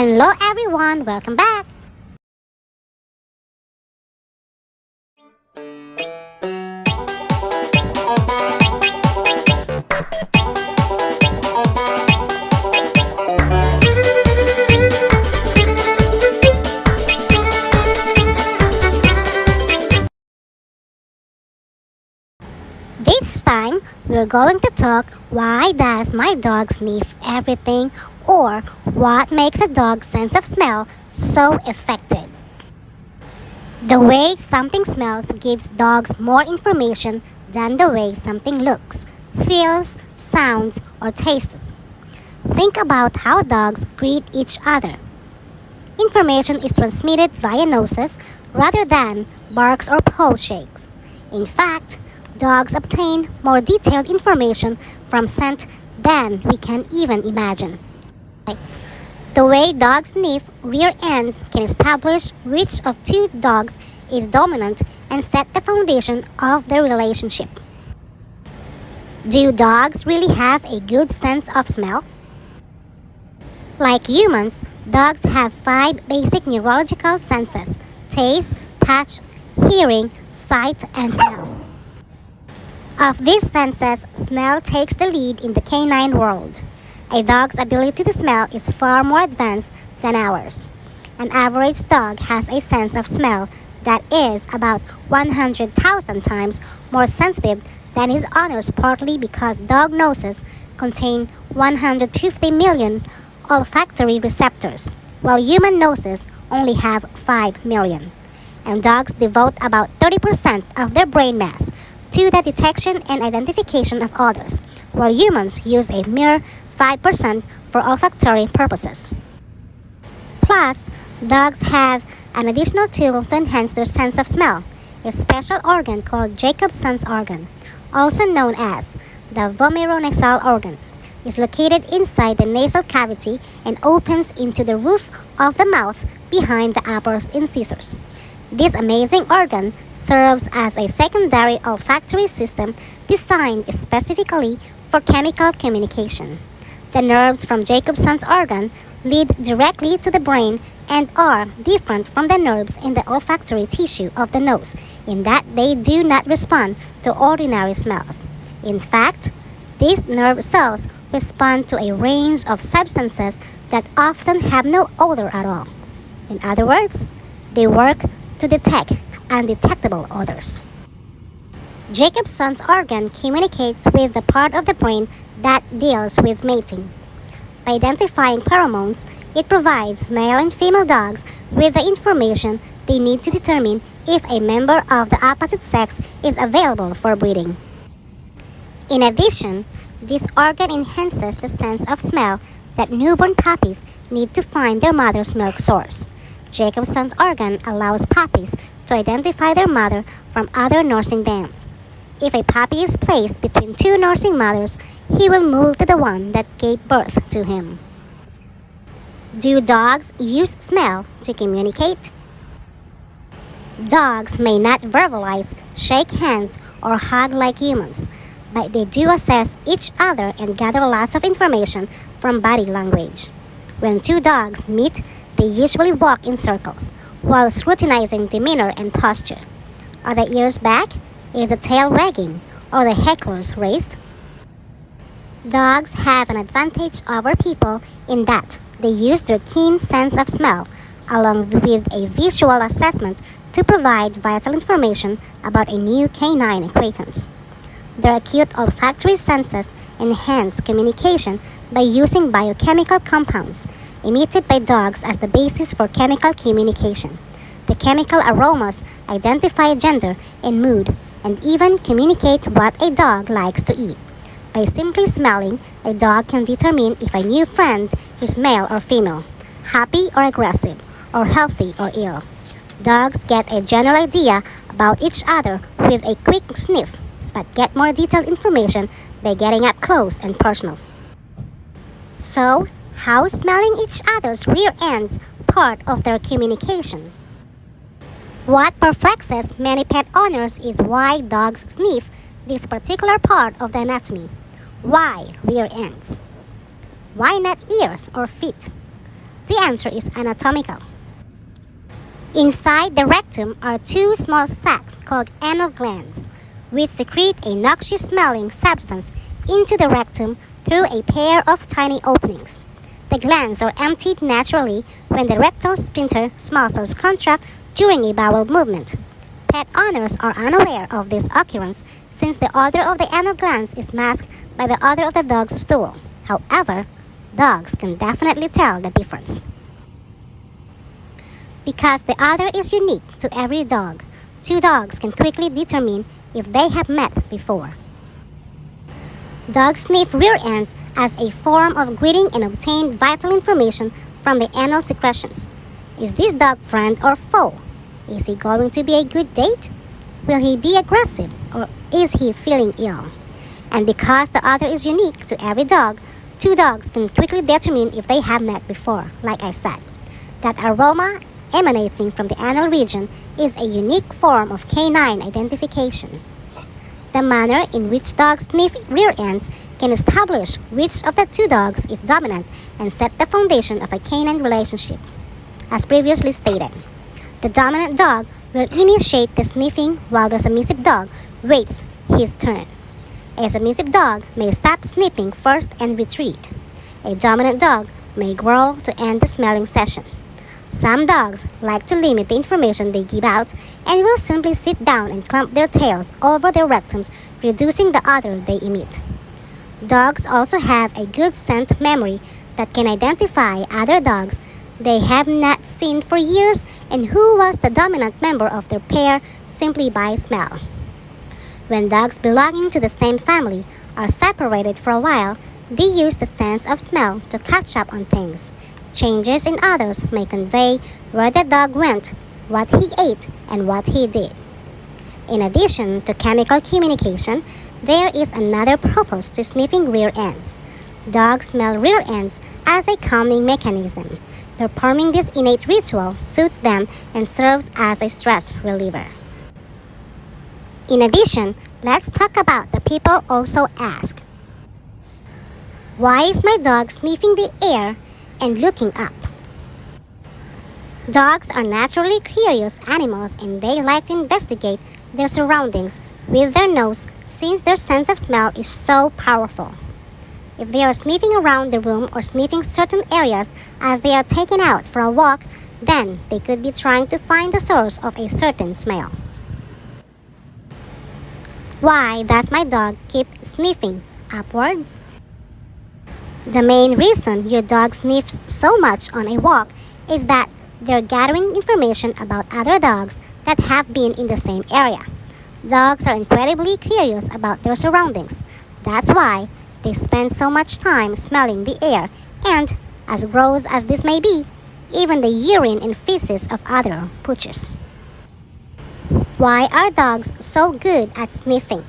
Hello everyone, welcome back! This time, we're going to talk why does my dog sniff everything or what makes a dog's sense of smell so effective. The way something smells gives dogs more information than the way something looks, feels, sounds, or tastes. Think about how dogs greet each other. Information is transmitted via noses rather than barks or paw shakes. In fact, dogs obtain more detailed information from scent than we can even imagine. The way dogs sniff rear ends can establish which of two dogs is dominant and set the foundation of the relationship. Do dogs really have a good sense of smell? Like humans, dogs have 5 basic neurological senses: taste, touch, hearing, sight, and smell. Of these senses, smell takes the lead in the canine world. A dog's ability to smell is far more advanced than ours. An average dog has a sense of smell that is about 100,000 times more sensitive than his owners, partly because dog noses contain 150 million olfactory receptors, while human noses only have 5 million. And dogs devote about 30% of their brain mass to the detection and identification of odors, while humans use a mere 5% for olfactory purposes. Plus, dogs have an additional tool to enhance their sense of smell, a special organ called Jacobson's organ, also known as the vomeronasal organ. Is located inside the nasal cavity and opens into the roof of the mouth behind the upper incisors. This amazing organ serves as a secondary olfactory system designed specifically for chemical communication. The nerves from Jacobson's organ lead directly to the brain and are different from the nerves in the olfactory tissue of the nose in that they do not respond to ordinary smells. In fact, these nerve cells respond to a range of substances that often have no odor at all. In other words, they work to detect undetectable odors. Jacobson's organ communicates with the part of the brain that deals with mating. By identifying pheromones, it provides male and female dogs with the information they need to determine if a member of the opposite sex is available for breeding. In addition, this organ enhances the sense of smell that newborn puppies need to find their mother's milk source. Jacobson's organ allows puppies to identify their mother from other nursing dams. If a puppy is placed between 2 nursing mothers, he will move to the one that gave birth to him. Do dogs use smell to communicate? Dogs may not verbalize, shake hands, or hug like humans, but they do assess each other and gather lots of information from body language. When 2 dogs meet, they usually walk in circles, while scrutinizing demeanor and posture. Are the ears back? Is the tail wagging? Or the hecklers raised? Dogs have an advantage over people in that they use their keen sense of smell, along with a visual assessment, to provide vital information about a new canine acquaintance. Their acute olfactory senses enhance communication by using biochemical compounds emitted by dogs as the basis for chemical communication. The chemical aromas identify gender and mood and even communicate what a dog likes to eat. By simply smelling, a dog can determine if a new friend is male or female, happy or aggressive, or healthy or ill. Dogs get a general idea about each other with a quick sniff, but get more detailed information by getting up close and personal. So, how smelling each other's rear ends part of their communication? What perplexes many pet owners is why dogs sniff this particular part of the anatomy. Why rear ends? Why not ears or feet? The answer is anatomical. Inside the rectum are two small sacs called anal glands, which secrete a noxious-smelling substance into the rectum through a pair of tiny openings. The glands are emptied naturally when the rectal sphincter muscles contract during a bowel movement. Pet owners are unaware of this occurrence since the odor of the anal glands is masked by the odor of the dog's stool. However, dogs can definitely tell the difference. Because the odor is unique to every dog, two dogs can quickly determine if they have met before. Dogs sniff rear ends as a form of greeting and obtain vital information from the anal secretions. Is this dog friend or foe? Is he going to be a good date? Will he be aggressive or is he feeling ill? And because the odor is unique to every dog, two dogs can quickly determine if they have met before, like I said. That aroma emanating from the anal region is a unique form of canine identification. The manner in which dogs sniff rear ends can establish which of the two dogs is dominant and set the foundation of a canine relationship. As previously stated, the dominant dog will initiate the sniffing while the submissive dog waits his turn. A submissive dog may stop sniffing first and retreat. A dominant dog may growl to end the smelling session. Some dogs like to limit the information they give out and will simply sit down and clump their tails over their rectums, reducing the odor they emit. Dogs also have a good scent memory that can identify other dogs they have not seen for years and who was the dominant member of their pair simply by smell. When dogs belonging to the same family are separated for a while, they use the sense of smell to catch up on things. Changes in others may convey where the dog went, what he ate, and what he did. In addition to chemical communication, there is another purpose to sniffing rear ends. Dogs smell rear ends as a calming mechanism. Performing this innate ritual suits them and serves as a stress reliever. In addition, let's talk about the people also ask, why is my dog sniffing the air and looking up? Dogs are naturally curious animals and they like to investigate their surroundings with their nose since their sense of smell is so powerful. If they are sniffing around the room or sniffing certain areas as they are taken out for a walk, then they could be trying to find the source of a certain smell. Why does my dog keep sniffing upwards? The main reason your dog sniffs so much on a walk is that they're gathering information about other dogs that have been in the same area. Dogs are incredibly curious about their surroundings. That's why they spend so much time smelling the air and, as gross as this may be, even the urine and feces of other pooches. Why are dogs so good at sniffing?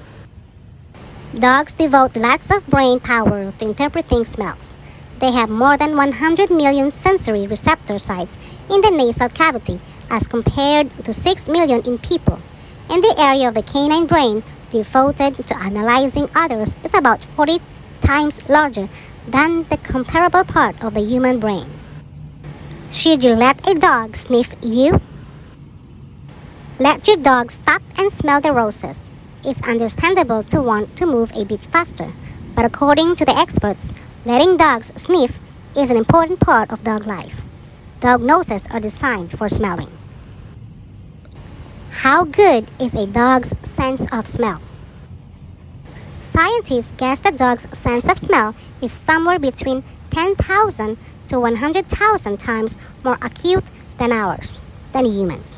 Dogs devote lots of brain power to interpreting smells. They have more than 100 million sensory receptor sites in the nasal cavity as compared to 6 million in people. And the area of the canine brain devoted to analyzing others is about 40 times larger than the comparable part of the human brain. Should you let a dog sniff you? Let your dog stop and smell the roses. It's understandable to want to move a bit faster, but according to the experts, letting dogs sniff is an important part of dog life. Dog noses are designed for smelling. How good is a dog's sense of smell? Scientists guess the dog's sense of smell is somewhere between 10,000 to 100,000 times more acute than humans.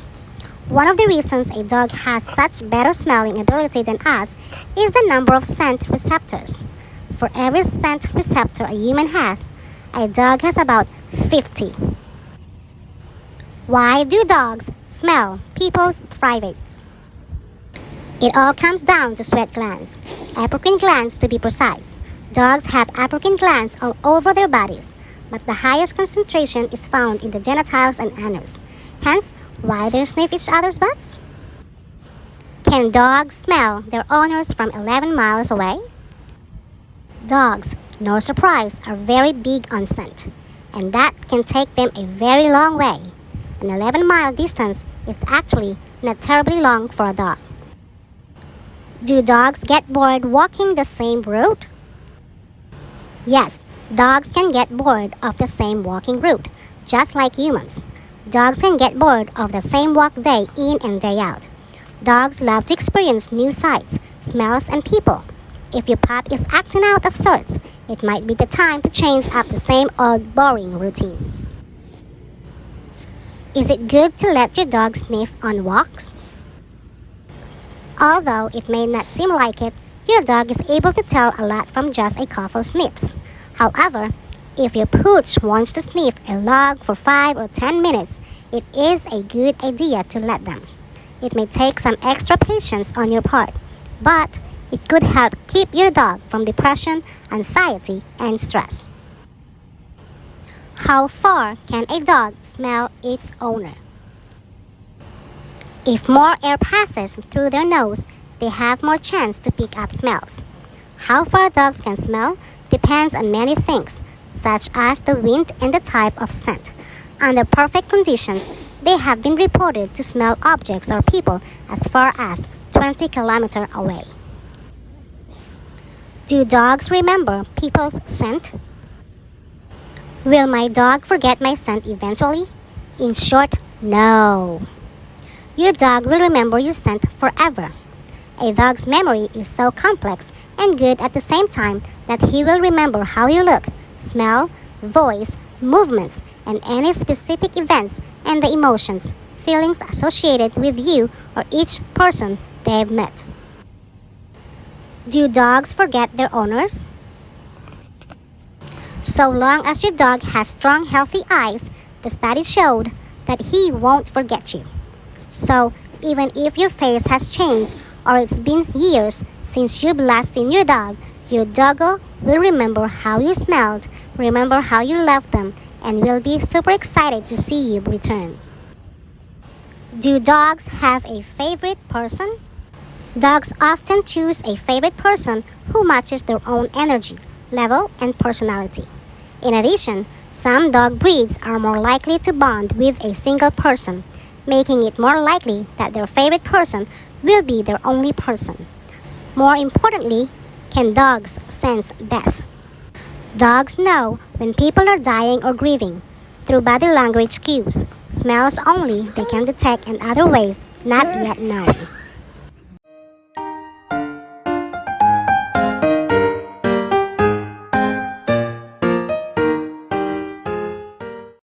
One of the reasons a dog has such better smelling ability than us is the number of scent receptors. For every scent receptor a human has, a dog has about 50. Why do dogs smell people's privates? It all comes down to sweat glands, apocrine glands to be precise. Dogs have apocrine glands all over their bodies, but the highest concentration is found in the genitals and anus. Hence, why they sniff each other's butts? Can dogs smell their owners from 11 miles away? Dogs, no surprise, are very big on scent. and that can take them a very long way. An 11-mile distance is actually not terribly long for a dog. Do dogs get bored walking the same route? Yes, dogs can get bored of the same walking route, just like humans. Dogs can get bored of the same walk day in and day out. Dogs love to experience new sights, smells, and people. If your pup is acting out of sorts, it might be the time to change up the same old boring routine. Is it good to let your dog sniff on walks? Although it may not seem like it, your dog is able to tell a lot from just a couple sniffs. However, if your pooch wants to sniff a log for 5 or 10 minutes, it is a good idea to let them. It may take some extra patience on your part, but it could help keep your dog from depression, anxiety, and stress. How far can a dog smell its owner? If more air passes through their nose, they have more chance to pick up smells. How far dogs can smell depends on many things, such as the wind and the type of scent. Under perfect conditions, they have been reported to smell objects or people as far as 20 kilometers away. Do dogs remember people's scent? Will my dog forget my scent eventually? In short, no. Your dog will remember your scent forever. A dog's memory is so complex and good at the same time that he will remember how you look, smell, voice, movements, and any specific events and the emotions, feelings associated with you or each person they've met. Do dogs forget their owners? So long as your dog has strong, healthy eyes, the study showed that he won't forget you. So, even if your face has changed or it's been years since you've last seen your doggo will remember how you smelled, remember how you loved them, and will be super excited to see you return. Do dogs have a favorite person? Dogs often choose a favorite person who matches their own energy, level, and personality. In addition, some dog breeds are more likely to bond with a single person, making it more likely that their favorite person will be their only person. More importantly, can dogs sense death? Dogs know when people are dying or grieving. Through body language cues, smells only they can detect, and other ways not yet known.